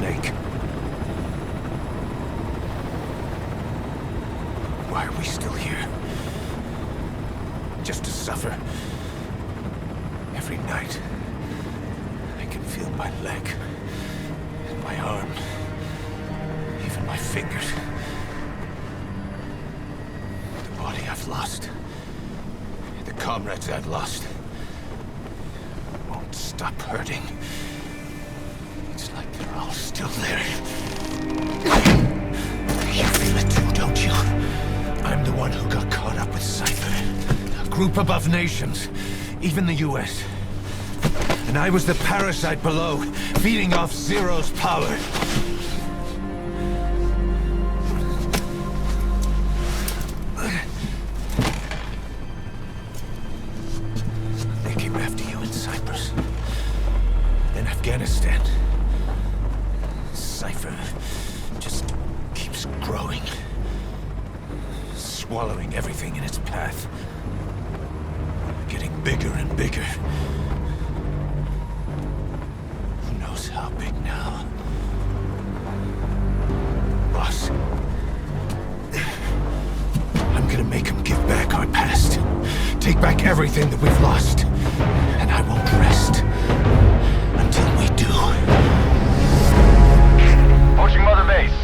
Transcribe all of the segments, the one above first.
lake. Why are we still here? Just to suffer. Every night, I can feel my leg, and my arm, even my fingers. The body I've lost, the comrades I've lost, won't stop hurting. It's like they're all still there. You feel it too, don't you? I'm the one who got caught up with Cypher. A group above nations, even the US. And I was the parasite below, feeding off Zero's power. They came after you in Cyprus. Then Afghanistan. Cypher just keeps growing. Swallowing everything in its path. Getting bigger and bigger. Who knows how big now? Boss. I'm gonna make him give back our past. Take back everything that we've lost. And I won't rest until we do. Approaching Mother Base.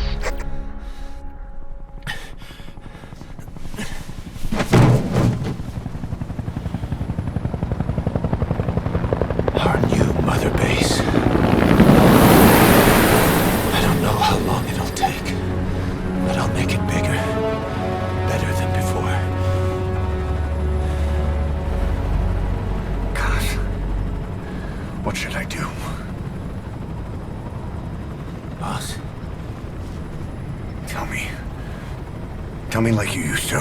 Our new Mother Base. I don't know how long it'll take, but I'll make it bigger. Better than before. Kaz, what should I do? Boss, Tell me. Tell me like you used to.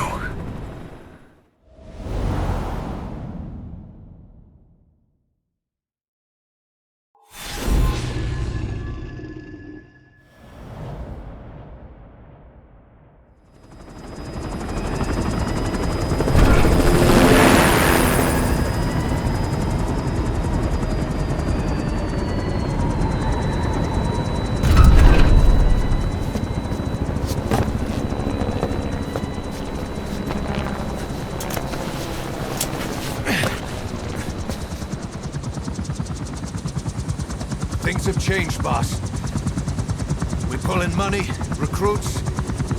things have changed, boss. We pull in money, recruits,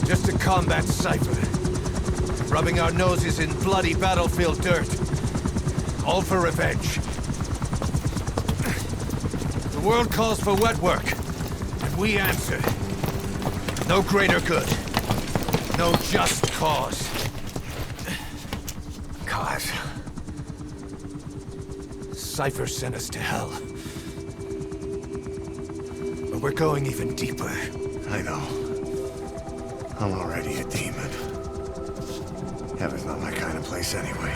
just to combat Cypher. Rubbing our noses in bloody battlefield dirt. All for revenge. The world calls for wet work, and we answer. No greater good. No just cause. Kaz. Cypher sent us to hell. But we're going even deeper. I know. I'm already a demon. Heaven's not my kind of place anyway.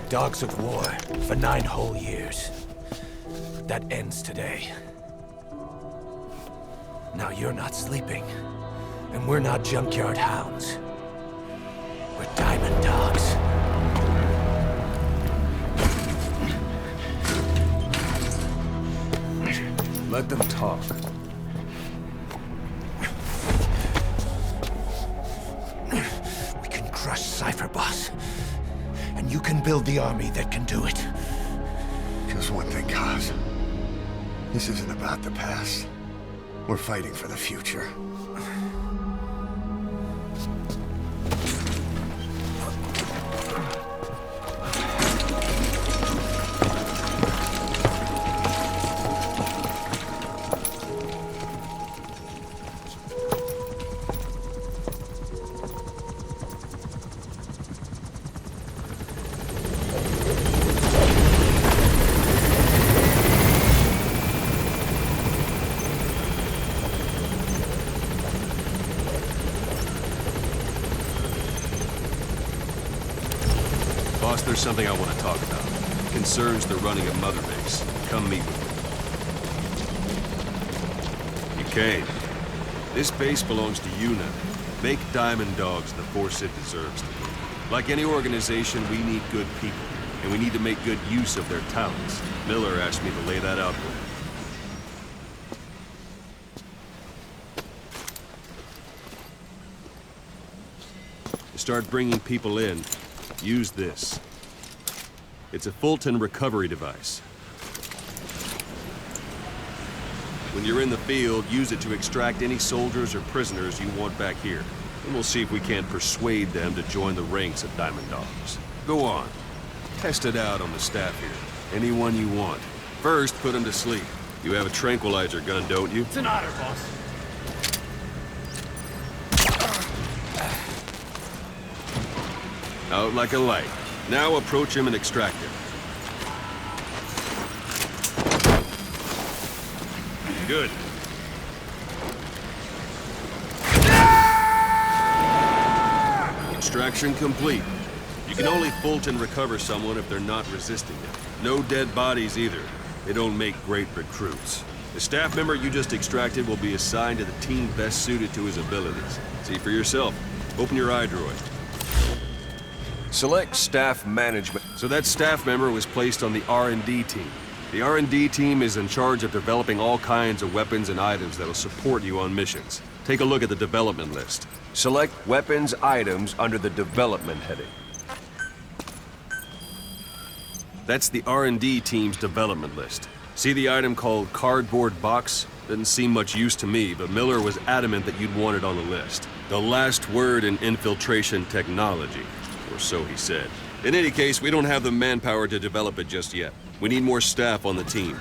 Dogs of war for 9 whole years. That ends today. Now you're not sleeping, and we're not junkyard hounds. We're diamond dogs. Let them talk. We can crush Cypher, boss. And you can build the army that can do it. Just one thing, Kaz. This isn't about the past. We're fighting for the future. Boss, there's something I want to talk about. concerns the running of Mother Base, come meet with me. You came. This base belongs to you now. Make Diamond Dogs the force it deserves to be. Like any organization, we need good people, and we need to make good use of their talents. Miller asked me to lay that out for you. Start bringing people in, use this. It's a Fulton recovery device. When you're in the field, use it to extract any soldiers or prisoners you want back here. And we'll see if we can't persuade them to join the ranks of Diamond Dogs. Go on. Test it out on the staff here. Anyone you want. First, put them to sleep. You have a tranquilizer gun, don't you? It's an honor, boss. Out like a light. Now approach him and extract him. Good. Extraction complete. You can only Fulton recover someone if they're not resisting it. No dead bodies either. They don't make great recruits. The staff member you just extracted will be assigned to the team best suited to his abilities. See for yourself. Open your iDroid. Select staff management. So that staff member was placed on the R&D team. The R&D team is in charge of developing all kinds of weapons and items that'll support you on missions. Take a look at the development list. Select weapons items under the development heading. That's the R&D team's development list. See the item called cardboard box? Doesn't seem much use to me, but Miller was adamant that you'd want it on the list. The last word in infiltration technology. Or so he said. In any case, we don't have the manpower to develop it just yet. We need more staff on the team.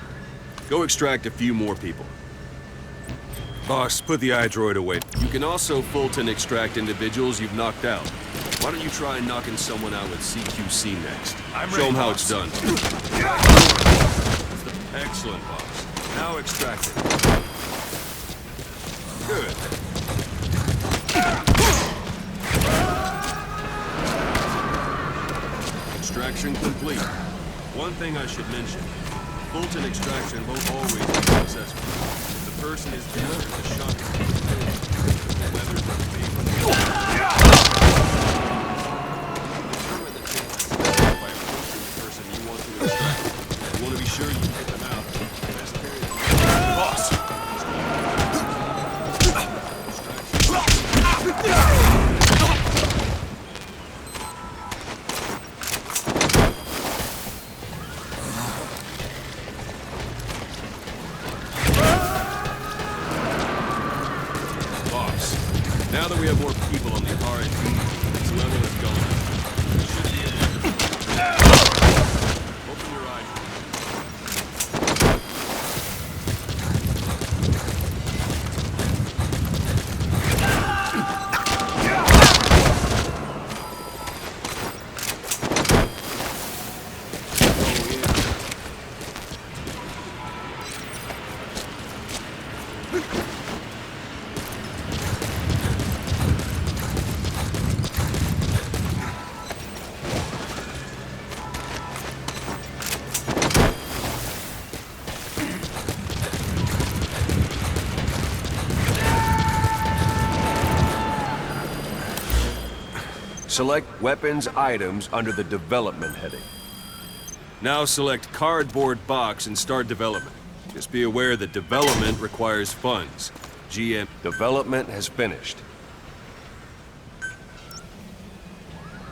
Go extract a few more people. Boss, put the iDroid away. You can also Fulton extract individuals you've knocked out. Why don't you try knocking someone out with CQC next? Show them how it's done. Excellent, boss. Now extract it. Good. Extraction complete. One thing I should mention. Fulton extraction won't always be successful. If the person is down, there's a shot. Weathers must be. Determine the chance by approaching the person you want to extract. You want to be sure you hit them out. Best period. Boss! Now that we have more people on the R&D, this level is gone. We should be able to... Open your eyes. Select weapons items under the development heading. Now select cardboard box and start development. Just be aware that development requires funds. GM development has finished.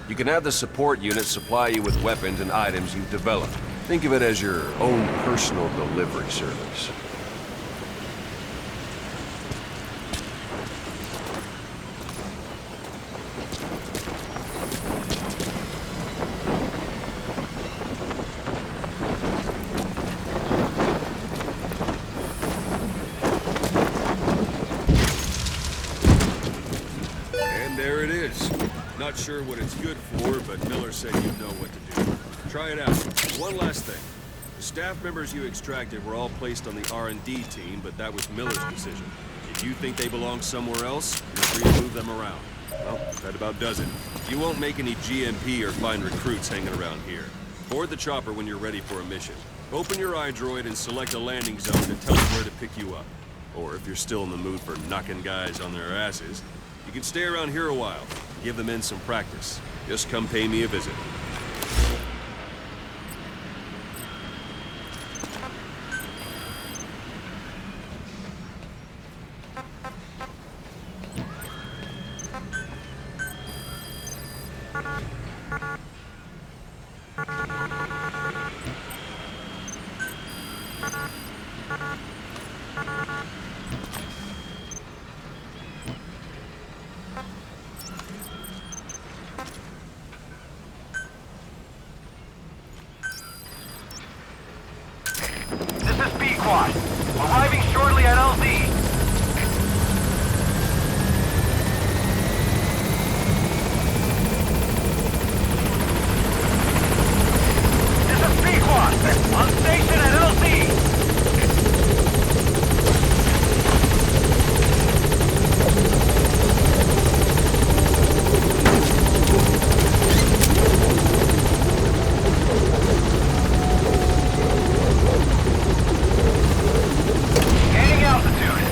You can have the support unit supply you with weapons and items you've developed. Think of it as your own personal delivery service. There it is. Not sure what it's good for, but Miller said you know what to do. Try it out. One last thing. The staff members you extracted were all placed on the R&D team, but that was Miller's decision. If you think they belong somewhere else, you're free to move them around. Well, that about does it. You won't make any GMP or find recruits hanging around here. Board the chopper when you're ready for a mission. Open your iDroid and select a landing zone and tell us where to pick you up. Or if you're still in the mood for knocking guys on their asses, you can stay around here a while, give the men some practice. Just come pay me a visit. This is B-Quad. Arriving shortly at LZ. This is B-Quad. On station at LZ. Gaining altitude.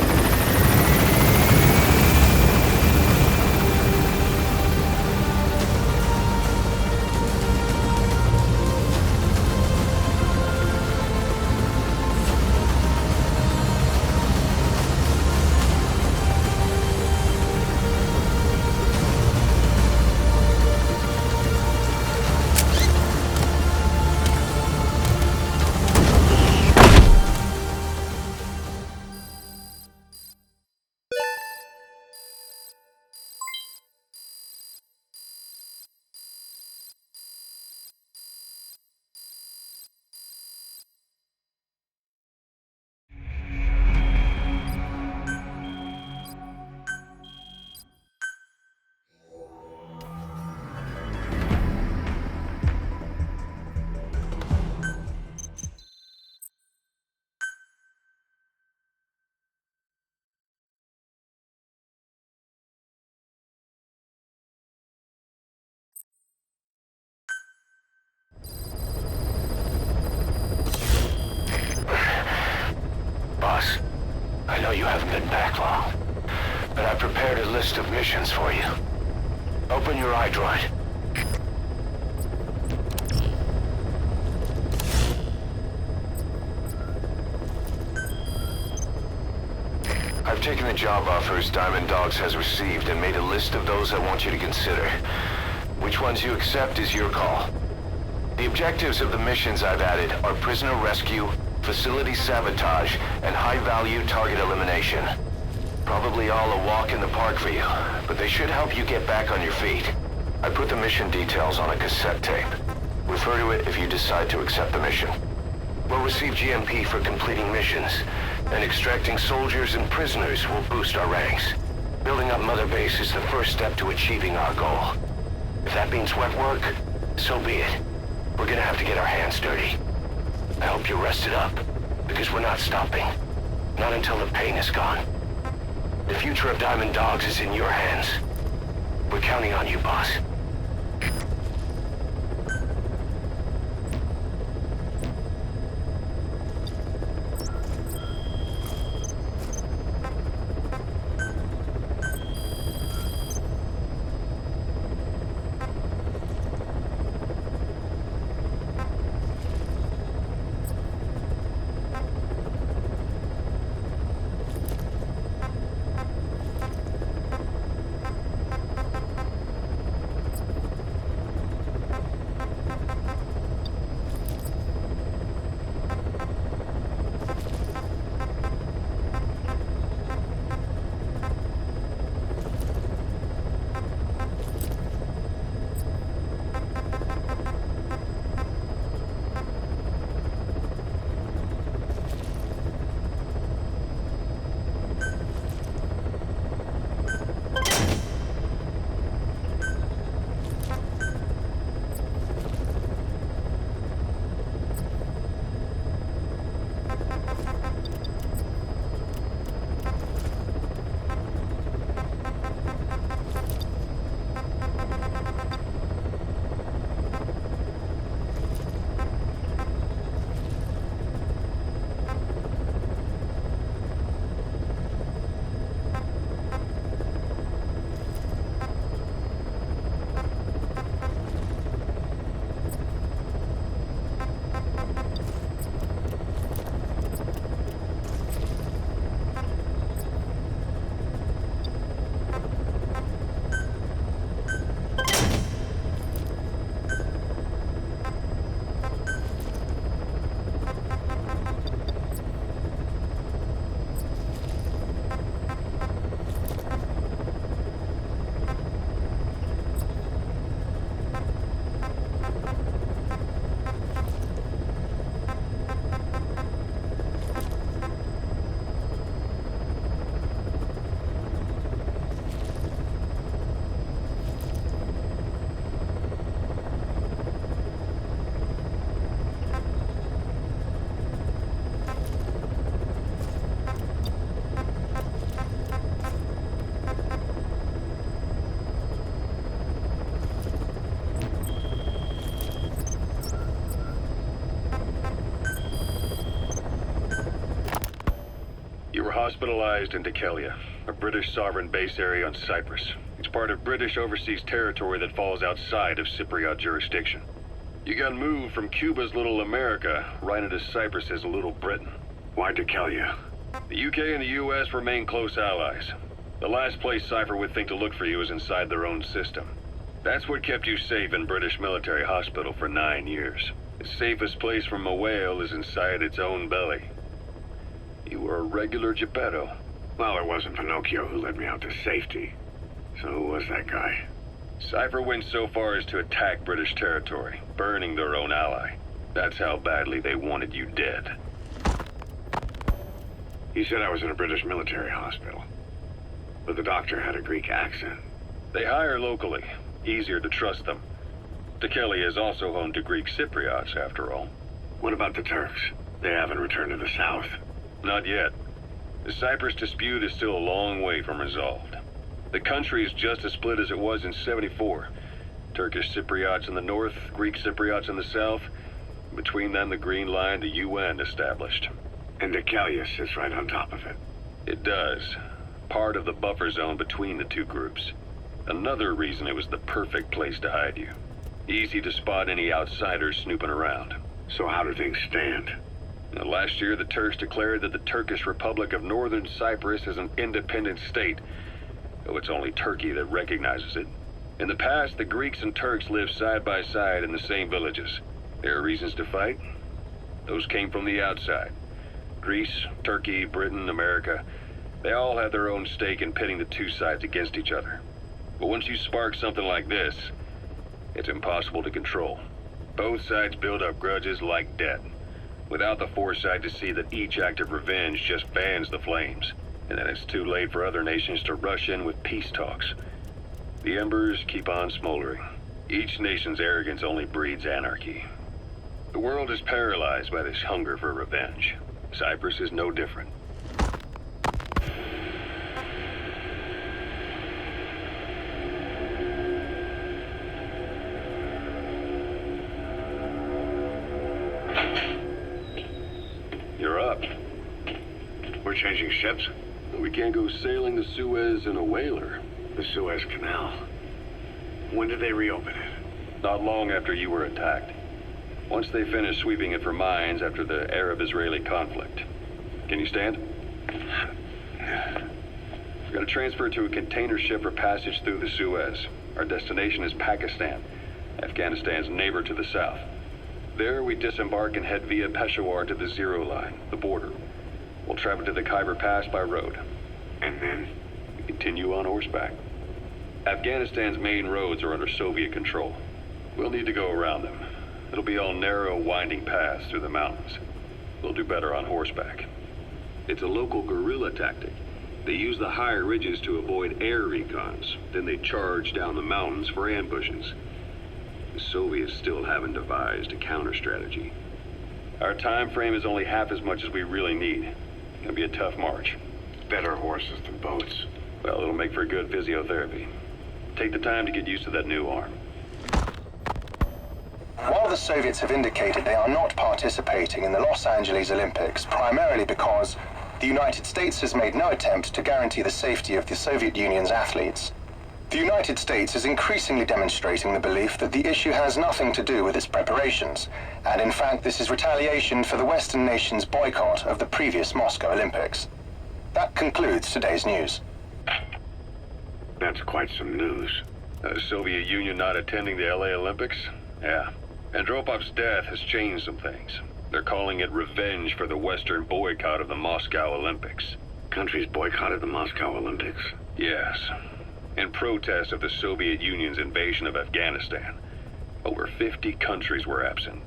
Boss, I know you haven't been back long, but I prepared a list of missions for you. Open your iDroid. I've taken the job offers Diamond Dogs has received and made a list of those I want you to consider. Which ones you accept is your call. The objectives of the missions I've added are prisoner rescue, facility sabotage, and high-value target elimination. Probably all a walk in the park for you, but they should help you get back on your feet. I put the mission details on a cassette tape. Refer to it if you decide to accept the mission. We'll receive GMP for completing missions, and extracting soldiers and prisoners will boost our ranks. Building up Mother Base is the first step to achieving our goal. If that means wet work, so be it. We're gonna have to get our hands dirty. I hope you're rested up, because we're not stopping. Not until the pain is gone. The future of Diamond Dogs is in your hands. We're counting on you, boss. hospitalized in Dikelia, a British sovereign base area on Cyprus. It's part of British overseas territory that falls outside of Cypriot jurisdiction. You got moved from Cuba's Little America right into Cyprus's Little Britain. Why Dikelia? The UK and the US remain close allies. The last place Cypher would think to look for you is inside their own system. That's what kept you safe in British military hospital for 9 years. The safest place from a whale is inside its own belly. You were a regular Geppetto. Well, it wasn't Pinocchio who led me out to safety. So who was that guy? Cypher went so far as to attack British territory, burning their own ally. That's how badly they wanted you dead. He said I was in a British military hospital. But the doctor had a Greek accent. They hire locally. Easier to trust them. Dikelia is also home to Greek Cypriots, after all. What about the Turks? They haven't returned to the south. Not yet. The Cyprus dispute is still a long way from resolved. The country is just as split as it was in '74. Turkish Cypriots in the north, Greek Cypriots in the south. Between them, the Green Line, the UN established. And Dikelia sits right on top of it. It does. Part of the buffer zone between the two groups. Another reason it was the perfect place to hide you. Easy to spot any outsiders snooping around. So how do things stand? Now, last year, the Turks declared that the Turkish Republic of Northern Cyprus is an independent state, though it's only Turkey that recognizes it. In the past, the Greeks and Turks lived side by side in the same villages. There are reasons to fight. Those came from the outside. Greece, Turkey, Britain, America, they all had their own stake in pitting the two sides against each other. But once you spark something like this, it's impossible to control. Both sides build up grudges like debt, without the foresight to see that each act of revenge just fans the flames, and then it's too late for other nations to rush in with peace talks. The embers keep on smoldering. Each nation's arrogance only breeds anarchy. The world is paralyzed by this hunger for revenge. Cyprus is no different. You're up. We're changing ships? We can't go sailing the Suez in a whaler. The Suez Canal. When did they reopen it? Not long after you were attacked. Once they finished sweeping it for mines after the Arab-Israeli conflict. Can you stand? We're gonna transfer to a container ship for passage through the Suez. Our destination is Pakistan, Afghanistan's neighbor to the south. There, we disembark and head via Peshawar to the Zero Line, the border. We'll travel to the Khyber Pass by road. And then? We continue on horseback. Afghanistan's main roads are under Soviet control. We'll need to go around them. It'll be all narrow, winding paths through the mountains. We'll do better on horseback. It's a local guerrilla tactic. They use the higher ridges to avoid air recons. Then they charge down the mountains for ambushes. The Soviets still haven't devised a counter-strategy. Our time frame is only half as much as we really need. It'll be a tough march. Better horses than boats. Well, it'll make for good physiotherapy. Take the time to get used to that new arm. While the Soviets have indicated they are not participating in the Los Angeles Olympics, primarily because the United States has made no attempt to guarantee the safety of the Soviet Union's athletes, the United States is increasingly demonstrating the belief that the issue has nothing to do with its preparations, and in fact this is retaliation for the Western nation's boycott of the previous Moscow Olympics. That concludes today's news. That's quite some news. The Soviet Union not attending the LA Olympics? Yeah. Andropov's death has changed some things. They're calling it revenge for the Western boycott of the Moscow Olympics. Countries boycotted the Moscow Olympics? Yes. In protest of the Soviet Union's invasion of Afghanistan. Over 50 countries were absent.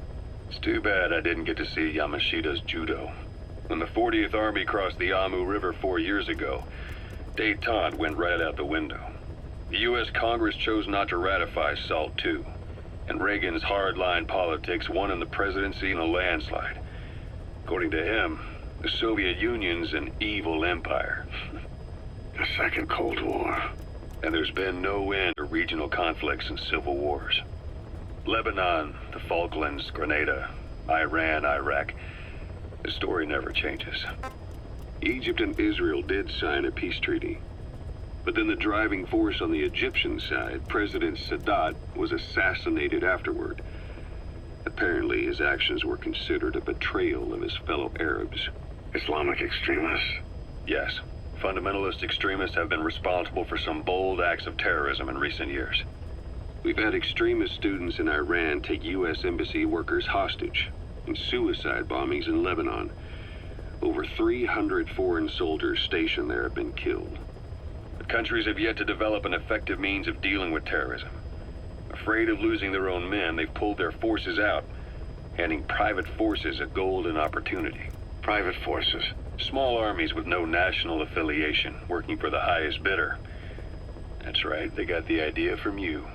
It's too bad I didn't get to see Yamashita's judo. When the 40th Army crossed the Amu River 4 years ago, détente went right out the window. The U.S. Congress chose not to ratify SALT II, and Reagan's hardline politics won in the presidency in a landslide. According to him, the Soviet Union's an evil empire. The Second Cold War. And there's been no end to regional conflicts and civil wars. Lebanon, the Falklands, Grenada, Iran, Iraq. The story never changes. Egypt and Israel did sign a peace treaty. But then the driving force on the Egyptian side, President Sadat, was assassinated afterward. Apparently, his actions were considered a betrayal of his fellow Arabs. Islamic extremists? Yes. Fundamentalist extremists have been responsible for some bold acts of terrorism in recent years. We've had extremist students in Iran take U.S. embassy workers hostage, and suicide bombings in Lebanon. Over 300 foreign soldiers stationed there have been killed. But countries have yet to develop an effective means of dealing with terrorism. Afraid of losing their own men, they've pulled their forces out, handing private forces a golden opportunity. Private forces? Small armies with no national affiliation, working for the highest bidder. That's right, they got the idea from you.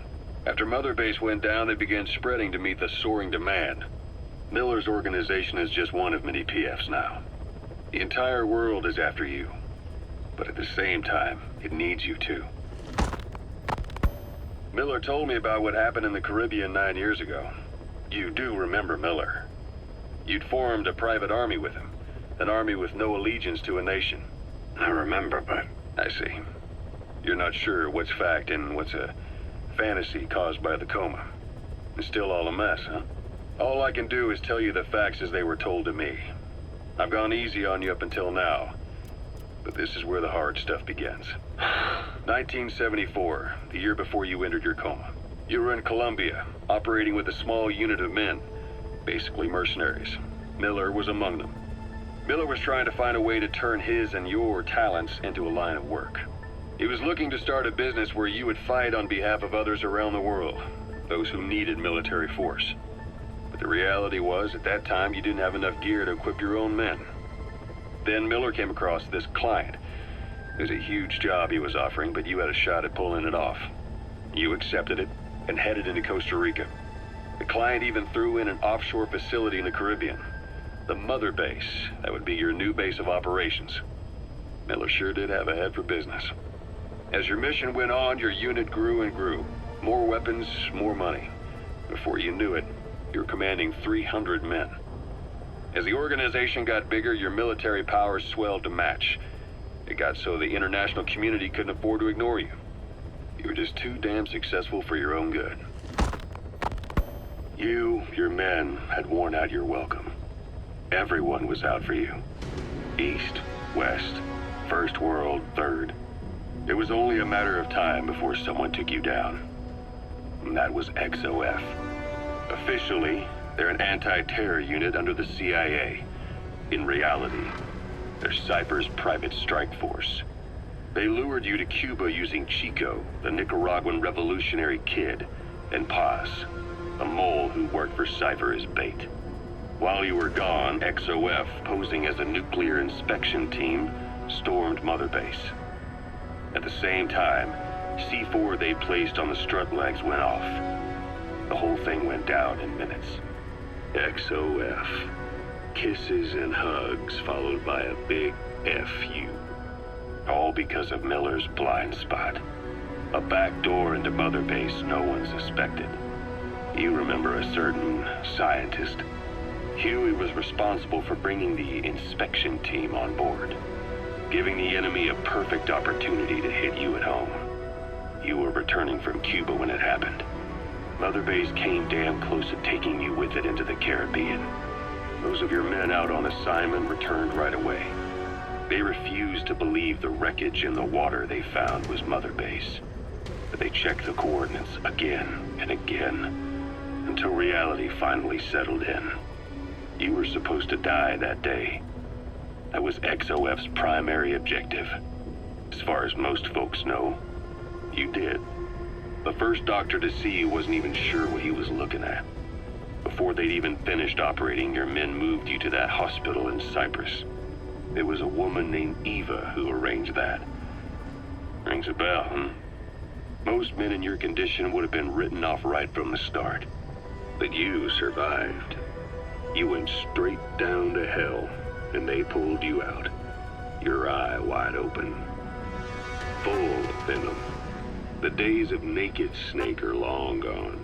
After Mother Base went down, they began spreading to meet the soaring demand. Miller's organization is just one of many PFs now. The entire world is after you. But at the same time, it needs you too. Miller told me about what happened in the Caribbean 9 years ago. You do remember Miller. You'd formed a private army with him. An army with no allegiance to a nation. I remember, but... I see. You're not sure what's fact and what's a fantasy caused by the coma. It's still all a mess, huh? All I can do is tell you the facts as they were told to me. I've gone easy on you up until now. But this is where the hard stuff begins. 1974, the year before you entered your coma. You were in Colombia, operating with a small unit of men. Basically mercenaries. Miller was among them. Miller was trying to find a way to turn his and your talents into a line of work. He was looking to start a business where you would fight on behalf of others around the world, those who needed military force. But the reality was, at that time, you didn't have enough gear to equip your own men. Then Miller came across this client. It was a huge job he was offering, but you had a shot at pulling it off. You accepted it and headed into Costa Rica. The client even threw in an offshore facility in the Caribbean. The Mother Base, that would be your new base of operations. Miller sure did have a head for business. As your mission went on, your unit grew and grew. More weapons, more money. Before you knew it, you were commanding 300 men. As the organization got bigger, your military powers swelled to match. It got so the international community couldn't afford to ignore you. You were just too damn successful for your own good. You, your men, had worn out your welcome. Everyone was out for you. East, West, First World, Third. It was only a matter of time before someone took you down. And that was XOF. Officially, they're an anti-terror unit under the CIA. In reality, they're Cypher's private strike force. They lured you to Cuba using Chico, the Nicaraguan revolutionary kid, and Paz, a mole who worked for Cypher as bait. While you were gone, XOF, posing as a nuclear inspection team, stormed Mother Base. At the same time, C4 they placed on the strut legs went off. The whole thing went down in minutes. XOF. Kisses and hugs followed by a big FU. All because of Miller's blind spot. A back door into Mother Base no one suspected. You remember a certain scientist. Huey was responsible for bringing the inspection team on board, giving the enemy a perfect opportunity to hit you at home. You were returning from Cuba when it happened. Mother Base came damn close to taking you with it into the Caribbean. Those of your men out on assignment returned right away. They refused to believe the wreckage in the water they found was Mother Base. But they checked the coordinates again and again, until reality finally settled in. You were supposed to die that day. That was XOF's primary objective. As far as most folks know, you did. The first doctor to see you wasn't even sure what he was looking at. Before they'd even finished operating, your men moved you to that hospital in Cyprus. It was a woman named Eva who arranged that. Rings a bell, huh? Most men in your condition would have been written off right from the start. But you survived. You went straight down to hell, and they pulled you out. Your eye wide open. Full of venom. The days of Naked Snake are long gone.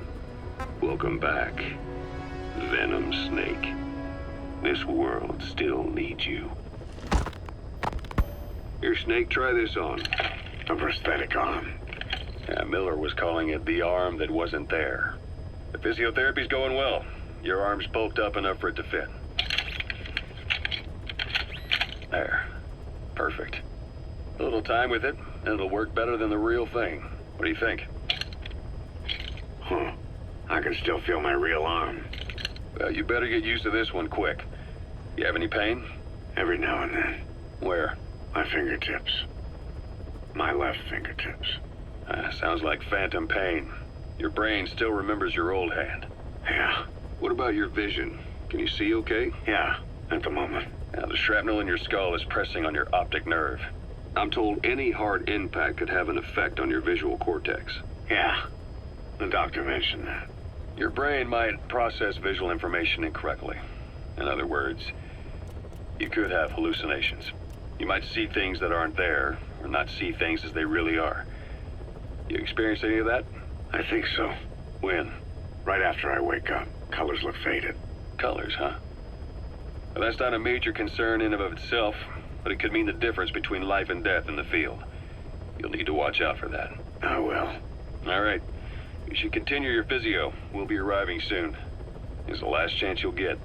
Welcome back, Venom Snake. This world still needs you. Here, Snake, try this on. A prosthetic arm. Yeah, Miller was calling it the arm that wasn't there. The physiotherapy's going well. Your arm's bulked up enough for it to fit. There. Perfect. A little time with it, and it'll work better than the real thing. What do you think? Huh. I can still feel my real arm. Well, you better get used to this one quick. You have any pain? Every now and then. Where? My fingertips. My left fingertips. Sounds like phantom pain. Your brain still remembers your old hand. Yeah. What about your vision? Can you see okay? Yeah, at the moment. Now, the shrapnel in your skull is pressing on your optic nerve. I'm told any hard impact could have an effect on your visual cortex. Yeah. The doctor mentioned that. Your brain might process visual information incorrectly. In other words, you could have hallucinations. You might see things that aren't there, or not see things as they really are. You experienced any of that? I think so. When? Right after I wake up. Colors look faded. Colors, huh? Well, that's not a major concern in and of itself, but it could mean the difference between life and death in the field. You'll need to watch out for that. I will. All right. You should continue your physio. We'll be arriving soon. It's the last chance you'll get.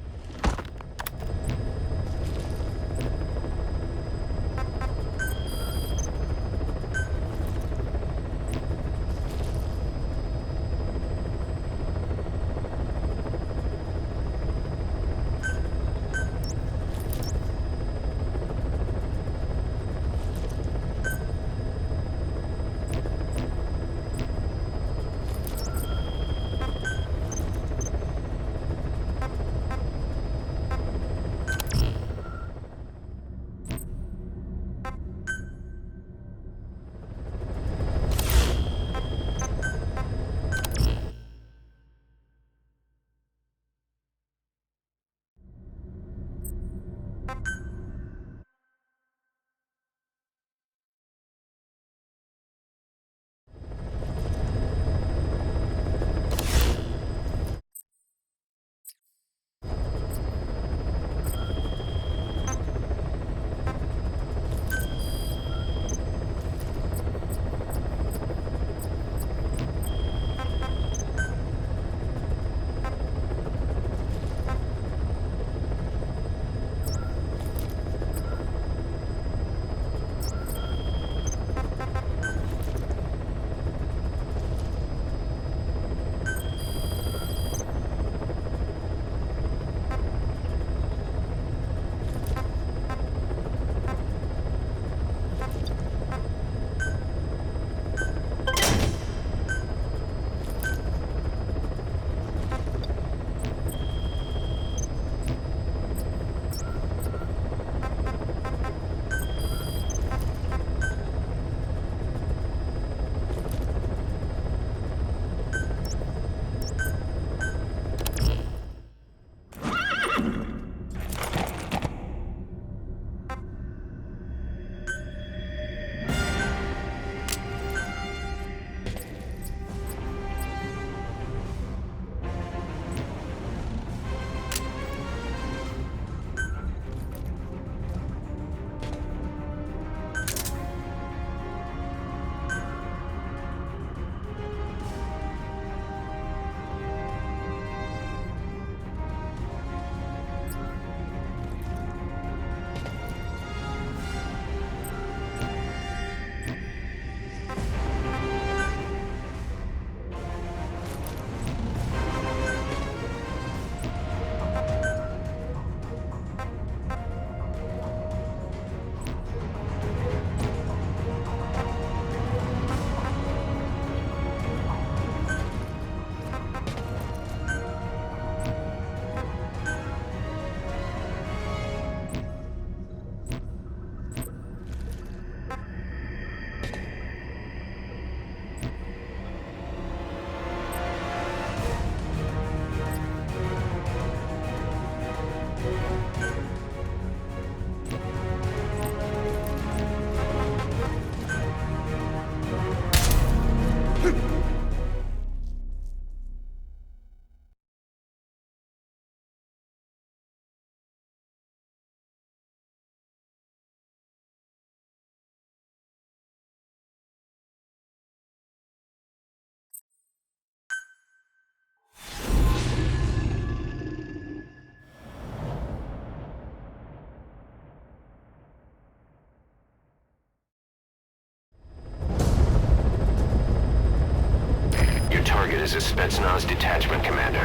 is a Spetsnaz detachment commander.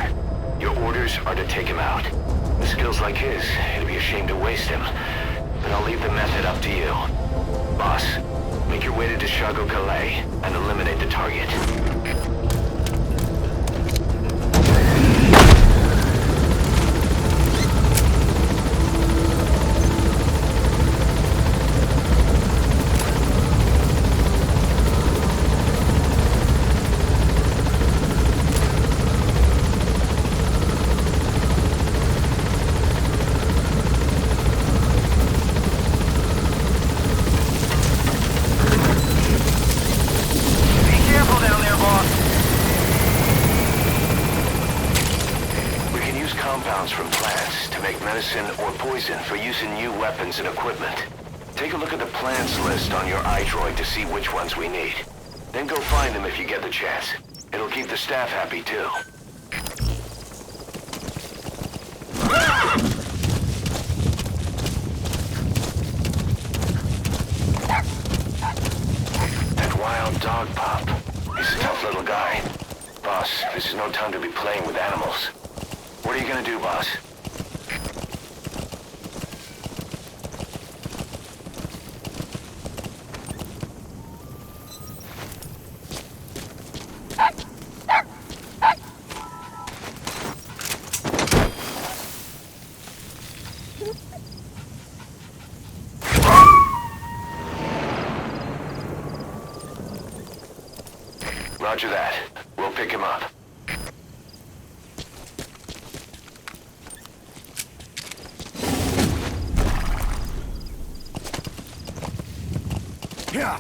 Your orders are to take him out. With skills like his, it'd be a shame to waste him. But I'll leave the method up to you. Boss, make your way to Deshago Calais and eliminate the target. From plants to make medicine or poison for use in new weapons and equipment. Take a look at the plants list on your iDroid to see which ones we need. Then go find them if you get the chance. It'll keep the staff happy too. That wild dog pup. He's a tough little guy. Boss, this is no time to be playing with animals. What are you gonna do, boss? Roger that. We'll pick him up. Yeah.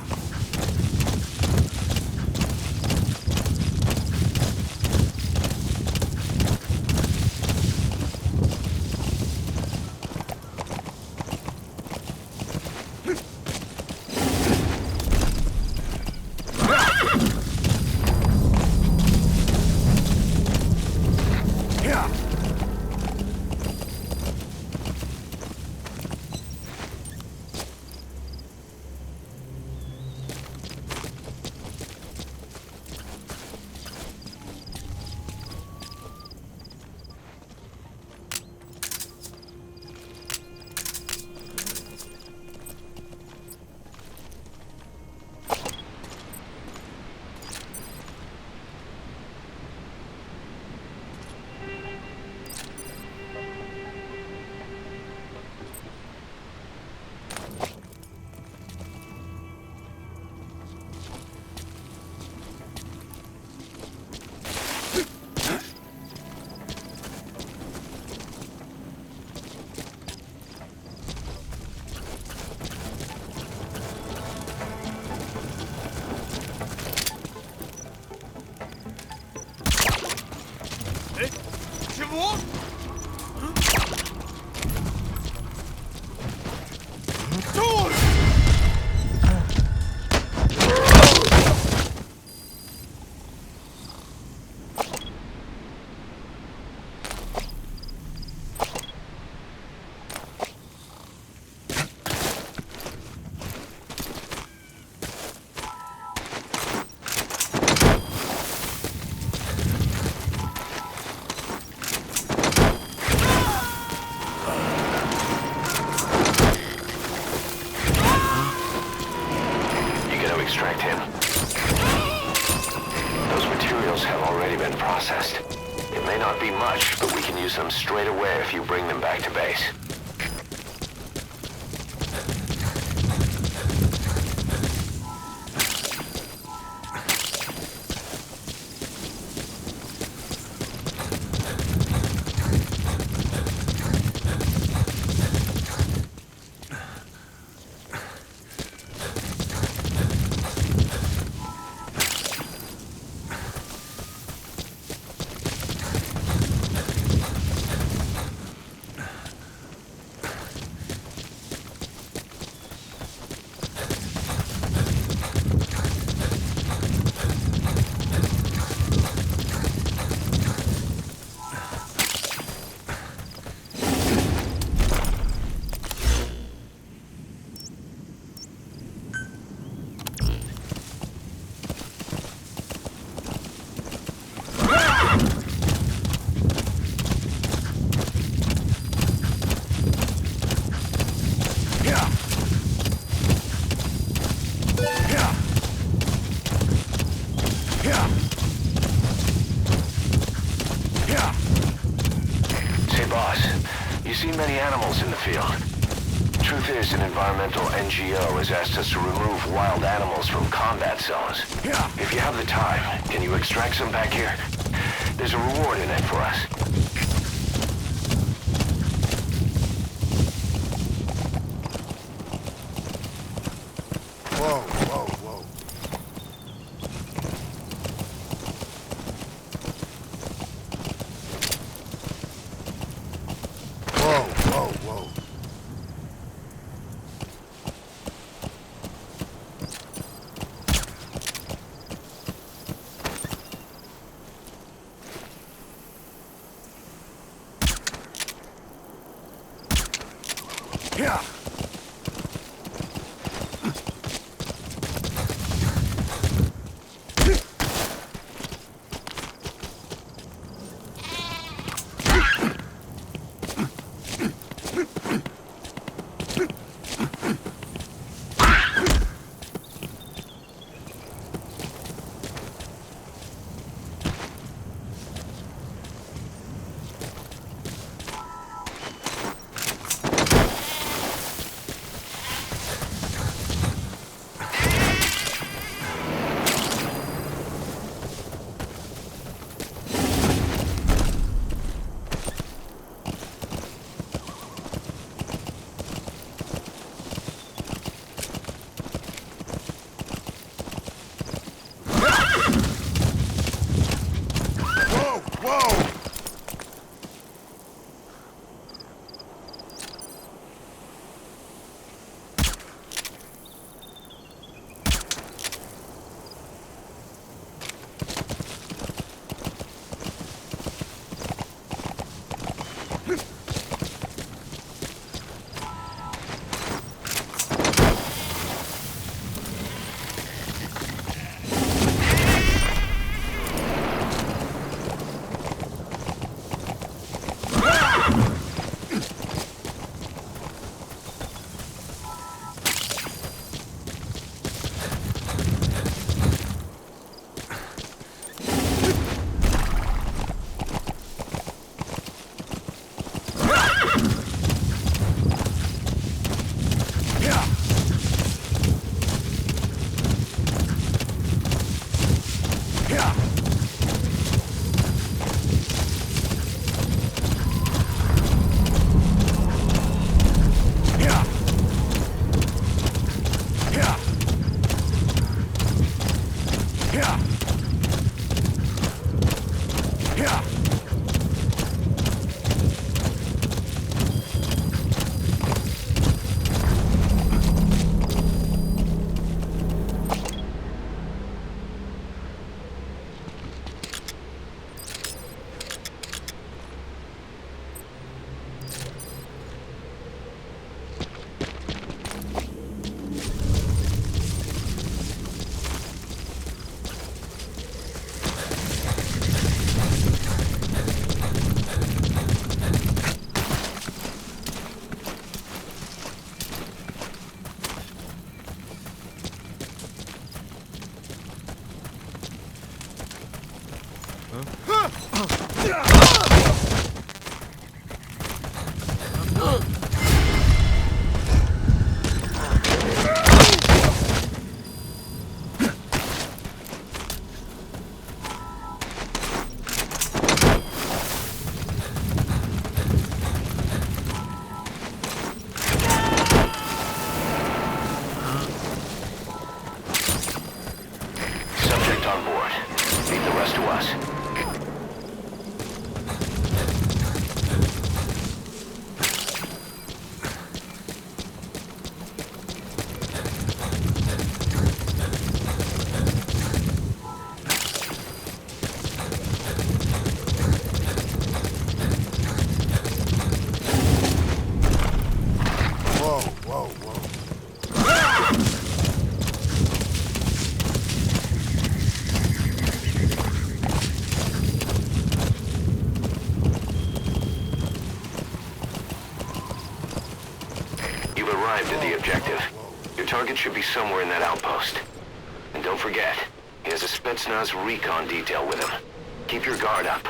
Extract him. Those materials have already been processed. It may not be much, but we can use them straight away if you bring them back to base. Say, boss, you see many animals in the field. Truth is, an environmental NGO has asked us to remove wild animals from combat zones. If you have the time, can you extract some back here? There's a reward in it for us. Whoa, whoa, whoa. Whoa, whoa, whoa. Yeah. Target should be somewhere in that outpost. And don't forget, he has a Spetsnaz recon detail with him. Keep your guard up.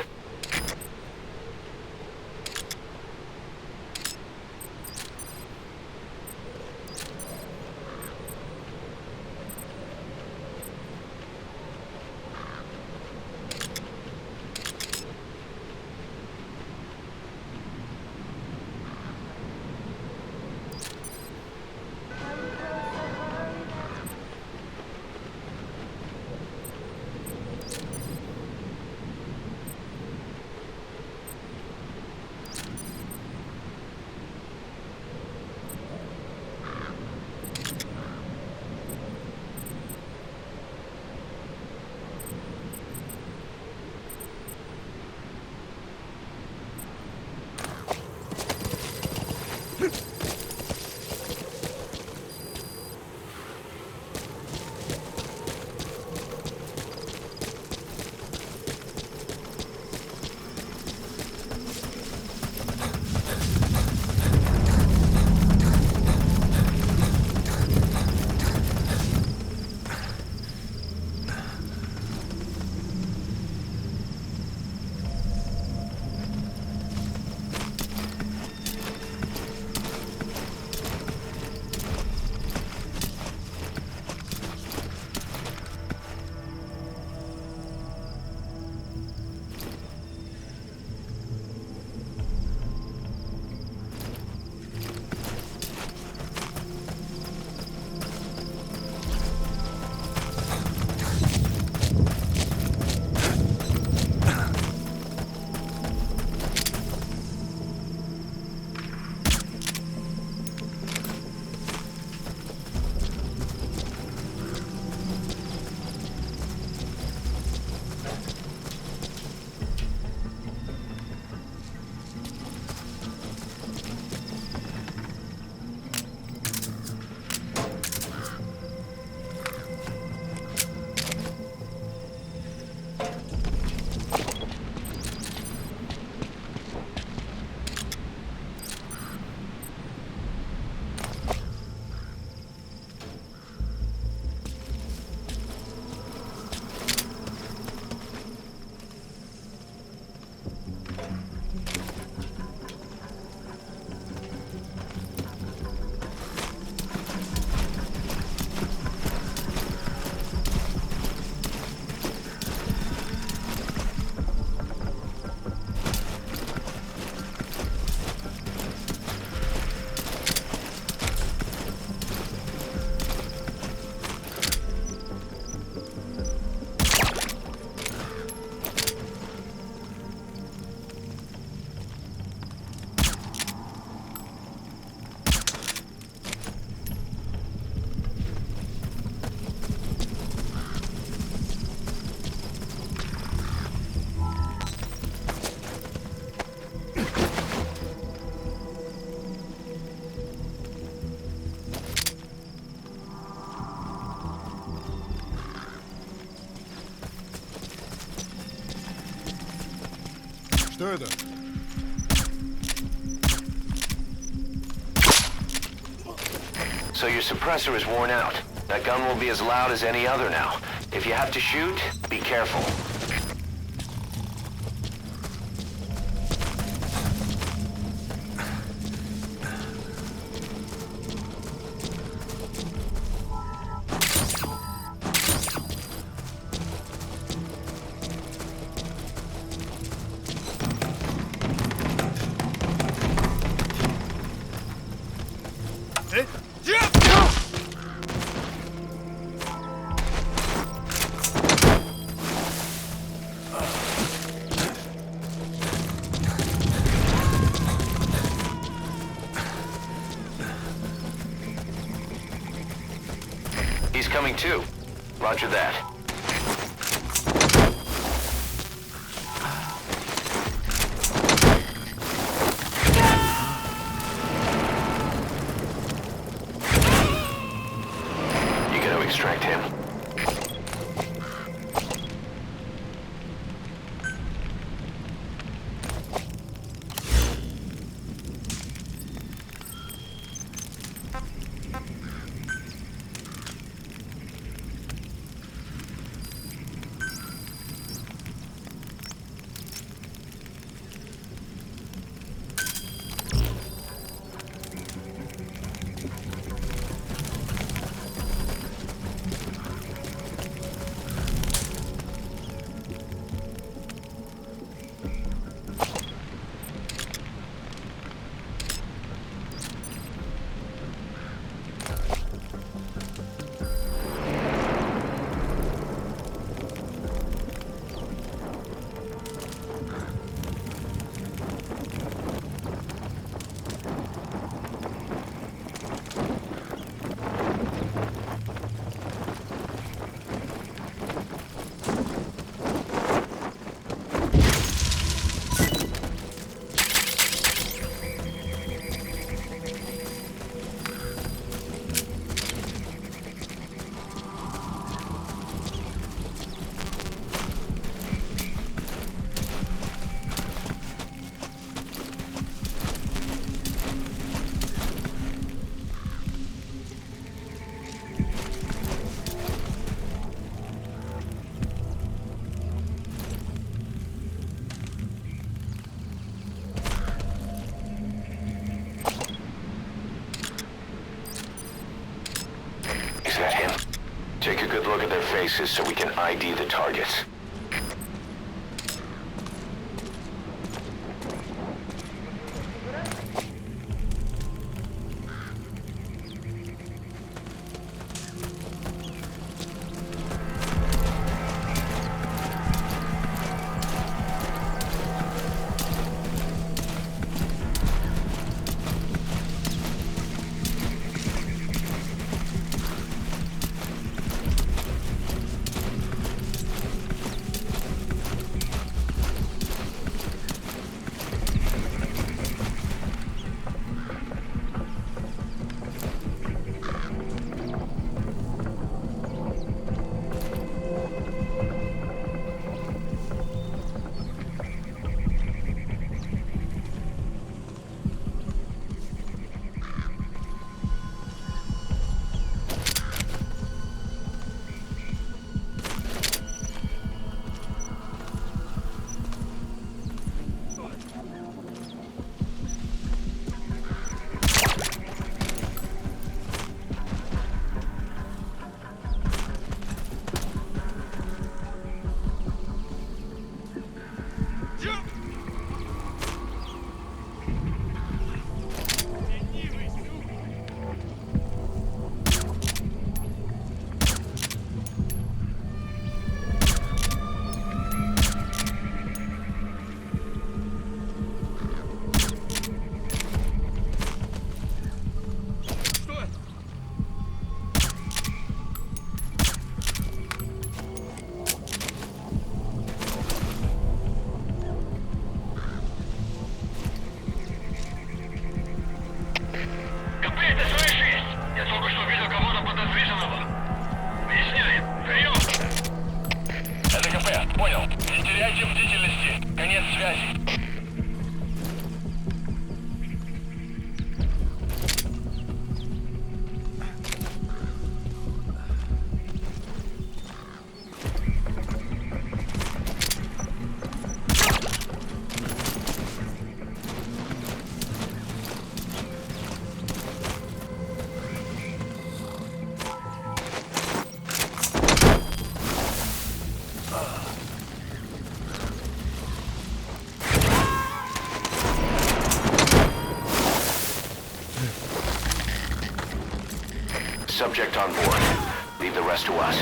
stir them. So your suppressor is worn out. That gun will be as loud as any other now. If you have to shoot, be careful. He's coming too. Roger that. You gotta extract him. Is that him? Take a good look at their faces so we can ID the targets. Subject on board. Leave the rest to us.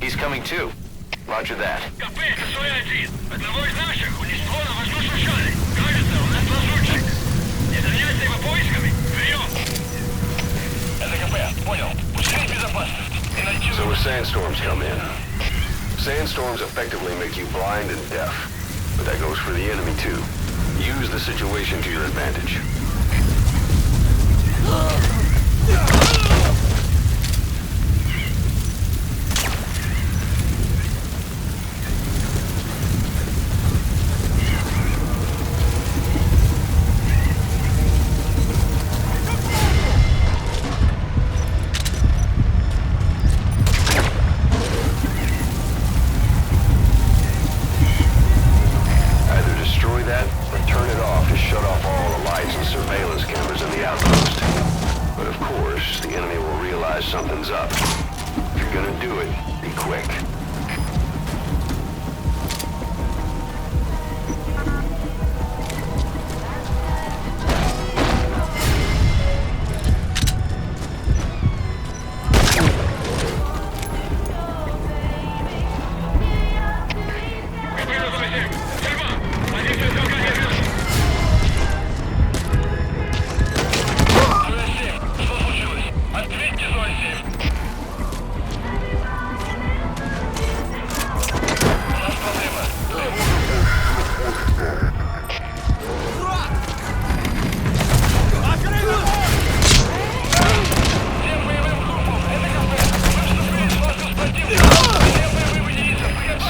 He's coming too. Roger that. КП, это Суэ-1. Одного из наших уничтожено воздушный шарик. Кажется, у нас лазутчик. Не заняться его поисками. Прием. Это КП, понял. Усилить безопасность. Иначе... So if sandstorms come in. Sandstorms effectively make you blind and deaf. But that goes for the enemy too. Use the situation to your advantage. Something's up. If you're gonna do it, be quick.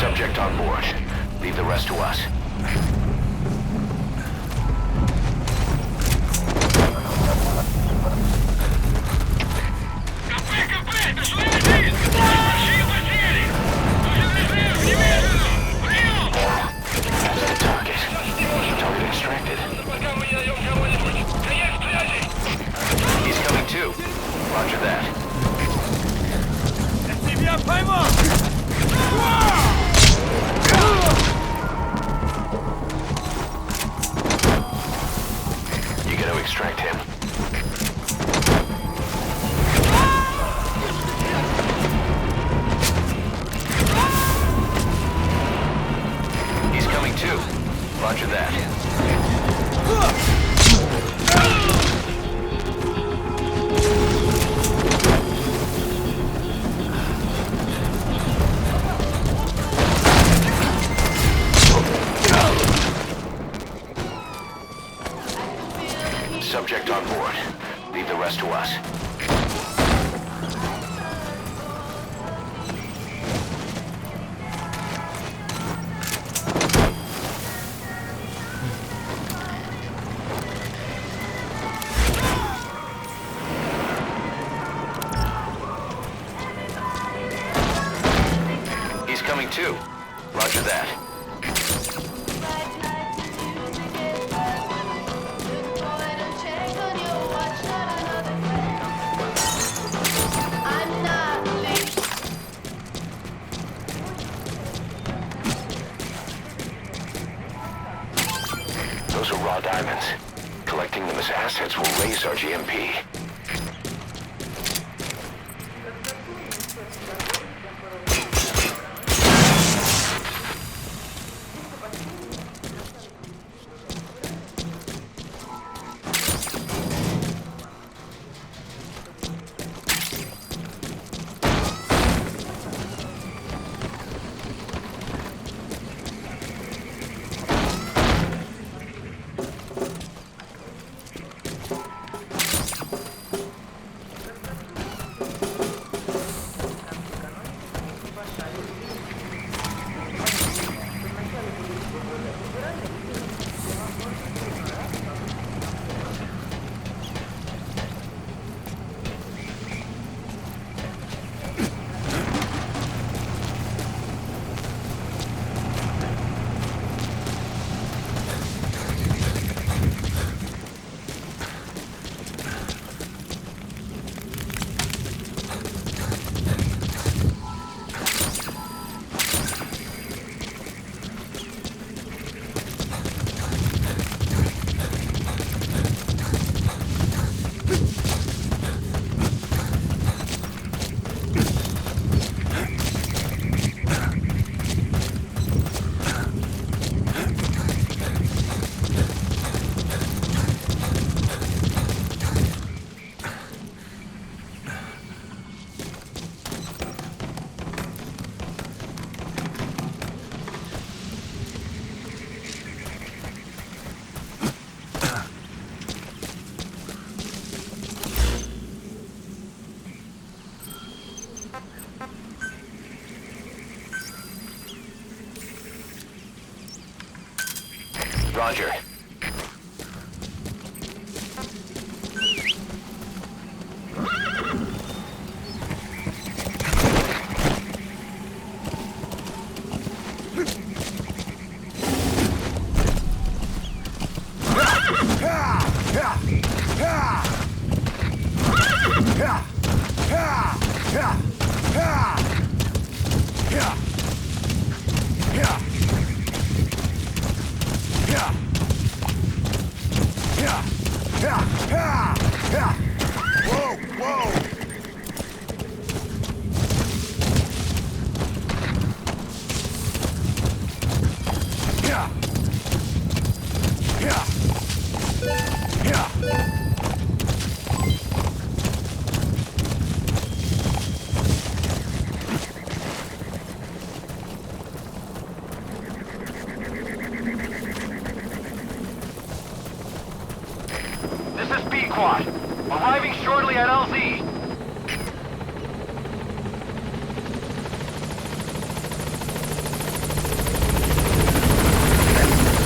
Subject on board. Leave the rest to us. КП, это Суэ-1. Большие потери. Нужен резерв, немедленно. Прием. That's the target. Target extracted. Пока мы не найдем кого-нибудь. Конец связи. He's coming too. Roger that. Я тебя поймал. You gotta extract him. He's coming too. Roger that. Subject on board. Leave the rest to us. He's coming too. Roger that. Those are raw diamonds. Collecting them as assets will raise our GMP. Roger. This is B-Quad. Arriving shortly at LZ.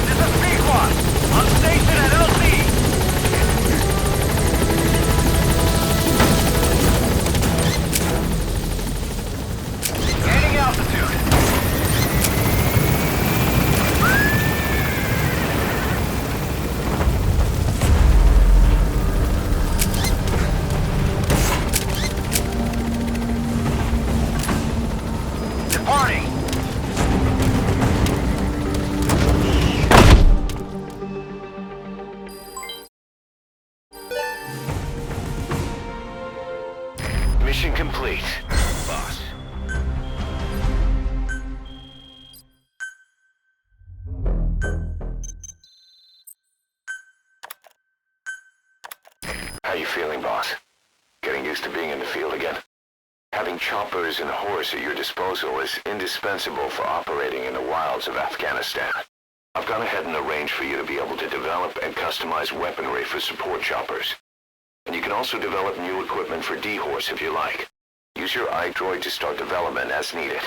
This is B-Quad. On station at LZ. Gaining altitude. Departing. Mission complete, boss. How you feeling, boss? Getting used to being in the field again? Having choppers and horse at your disposal is indispensable for operating in the wilds of Afghanistan. I've gone ahead and arranged for you to be able to develop and customize weaponry for support choppers. And you can also develop new equipment for D-Horse if you like. Use your iDroid to start development as needed.